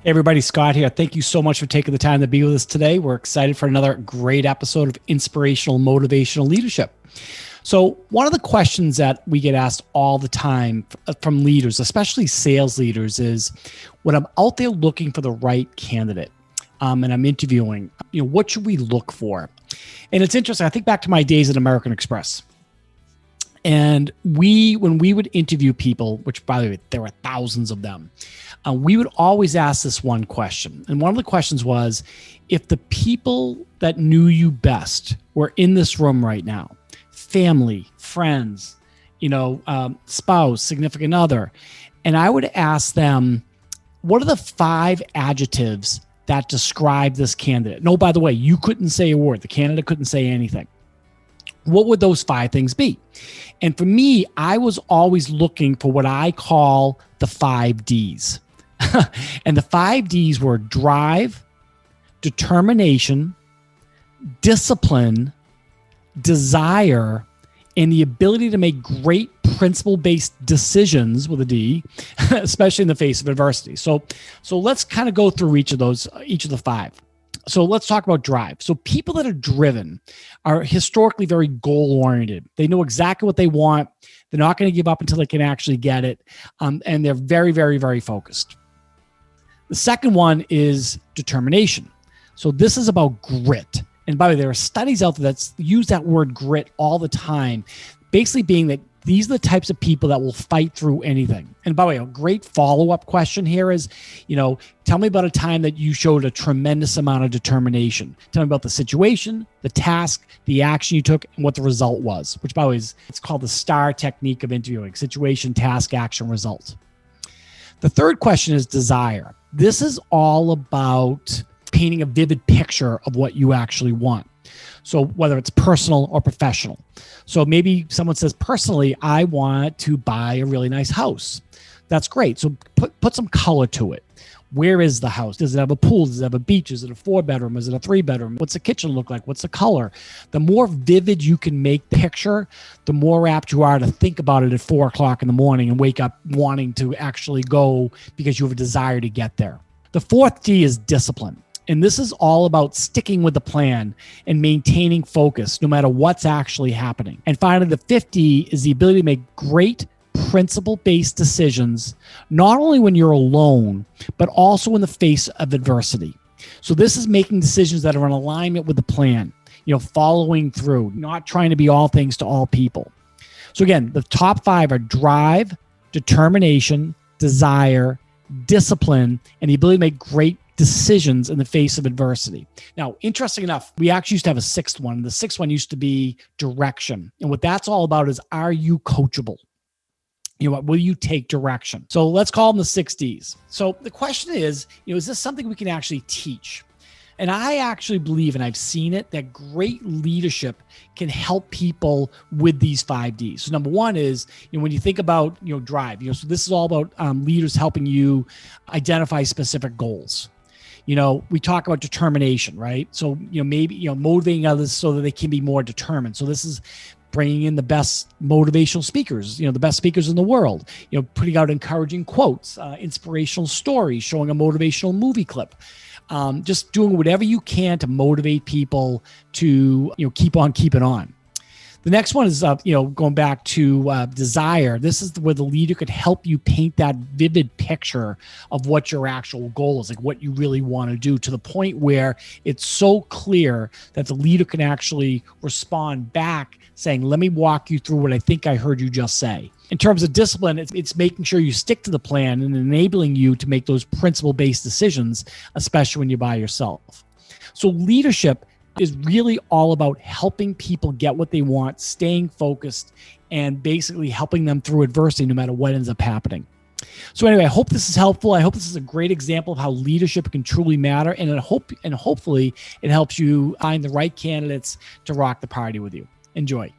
Hey everybody, Scott here. Thank you so much for taking the time to be with us today. We're excited for another great episode of Inspirational Motivational Leadership. So one of the questions that we get asked all the time from leaders, especially sales leaders, is when I'm out there looking for the right candidate and I'm interviewing, what should we look for? And it's interesting. I think back to my days at American Express. And when we would interview people, which by the way, there were thousands of them, we would always ask this one question. And one of the questions was, if the people that knew you best were in this room right now, family, friends, spouse, significant other, and I would ask them, what are the 5 adjectives that describe this candidate? No, by the way, you couldn't say a word. The candidate couldn't say anything. What would those 5 things be? And for me, I was always looking for what I call the 5 Ds. And the 5 Ds were drive, determination, discipline, desire, and the ability to make great principle-based decisions with a D, especially in the face of adversity. So let's kind of go through each of the 5. So let's talk about drive. So people that are driven are historically very goal-oriented. They know exactly what they want. They're not going to give up until they can actually get it. And they're very, very, very focused. The second one is determination. So this is about grit. And by the way, there are studies out there that use that word grit all the time, basically being that these are the types of people that will fight through anything. And by the way, a great follow-up question here is, tell me about a time that you showed a tremendous amount of determination. Tell me about the situation, the task, the action you took, and what the result was, which by the way, it's called the STAR technique of interviewing: situation, task, action, result. The third question is desire. This is all about painting a vivid picture of what you actually want. So whether it's personal or professional. So maybe someone says, personally, I want to buy a really nice house. That's great. So put some color to it. Where is the house? Does it have a pool? Does it have a beach? Is it a 4-bedroom? Is it a 3-bedroom? What's the kitchen look like? What's the color? The more vivid you can make the picture, the more apt you are to think about it at 4 o'clock in the morning and wake up wanting to actually go because you have a desire to get there. The 4th D is discipline. And this is all about sticking with the plan and maintaining focus no matter what's actually happening. And finally, the 5th D is the ability to make great principle-based decisions, not only when you're alone, but also in the face of adversity. So this is making decisions that are in alignment with the plan, following through, not trying to be all things to all people. So again, the top 5 are drive, determination, desire, discipline, and the ability to make great decisions in the face of adversity. Now, interesting enough, we actually used to have a 6th one. The 6th one used to be direction. And what that's all about is, are you coachable? Will you take direction? So let's call them the 6 Ds. So the question is this something we can actually teach? And I actually believe, and I've seen it, that great leadership can help people with these 5 Ds. So number 1 is, when you think about, drive, so this is all about leaders helping you identify specific goals. We talk about determination, right? So, maybe, motivating others so that they can be more determined. So this is bringing in the best motivational speakers, the best speakers in the world, putting out encouraging quotes, inspirational stories, showing a motivational movie clip. Just doing whatever you can to motivate people to, keep on keeping on. The next one is, going back to desire. This is where the leader could help you paint that vivid picture of what your actual goal is, like what you really want to do, to the point where it's so clear that the leader can actually respond back saying, let me walk you through what I think I heard you just say. In terms of discipline, it's making sure you stick to the plan and enabling you to make those principle-based decisions, especially when you're by yourself. So leadership is really all about helping people get what they want, staying focused, and basically helping them through adversity no matter what ends up happening. So anyway, I hope this is helpful. I hope this is a great example of how leadership can truly matter, and hopefully it helps you find the right candidates to rock the party with you. Enjoy.